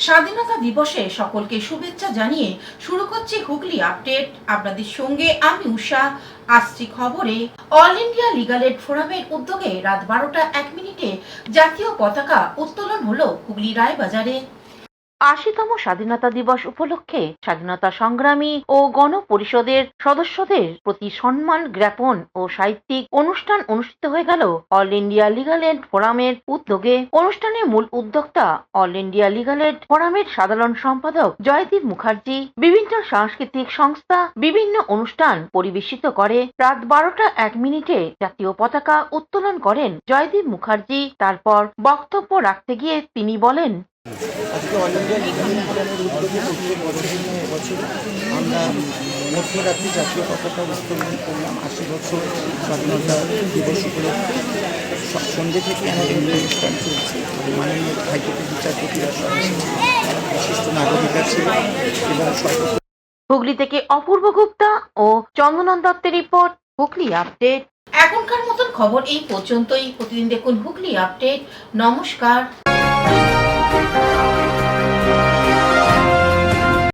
স্বাধীনতা দিবসে সকলকে শুভেচ্ছা জানিয়ে শুরু করছি হুগলি আপডেট। আপনাদের সঙ্গে আমি উষা। আসছি খবরে। অল ইন্ডিয়া লিগাল এড ফোরামের উদ্যোগে রাত 12টা 1 মিনিটে জাতীয় পতাকা উত্তোলন হলো হুগলি রায়বাজারে। 80তম স্বাধীনতা দিবস উপলক্ষে স্বাধীনতা সংগ্রামী ও গণপরিষদের সদস্যদের প্রতি সম্মান জ্ঞাপন ও সাহিত্যিক অনুষ্ঠান অনুষ্ঠিত হয়ে গেল অল ইন্ডিয়া লিগাল এড ফোরামের উদ্যোগে। অনুষ্ঠানের মূল উদ্যোক্তা অল ইন্ডিয়া লিগাল এড ফোরামের সাধারণ সম্পাদক জয়দীপ মুখার্জি বিভিন্ন সাংস্কৃতিক সংস্থা বিভিন্ন অনুষ্ঠান পরিবেশিত করে। রাত 12টা 1 মিনিটে জাতীয় পতাকা উত্তোলন করেন জয়দীপ মুখার্জি। তারপর বক্তব্য রাখতে গিয়ে তিনি বলেন, আজকে অল ইন্ডিয়া লিগাল এড ফোরামের উদ্যোগে প্রত্যেক বছরের ন্যায় এবছর আমরা মধ্যরাত্রি জাতীয় পতাকা উত্তোলন করলাম 80 বছর স্বাধীনতা দিবস উপলক্ষে। সন্ধ্যে থেকে আমাদের অনুষ্ঠান চলছে। মাননীয় হাইকোর্টের বিচারপতিরা বিশিষ্ট নাগরিকরা ছিলেন এবং হুগলি থেকে অপূর্ব গুপ্তা ও চন্দনন দত্তের রিপোর্ট, হুগলি আপডেট। এখনকার মতন খবর এই পর্যন্তই। প্রতিদিন দেখুন হুগলি আপডেট। নমস্কার।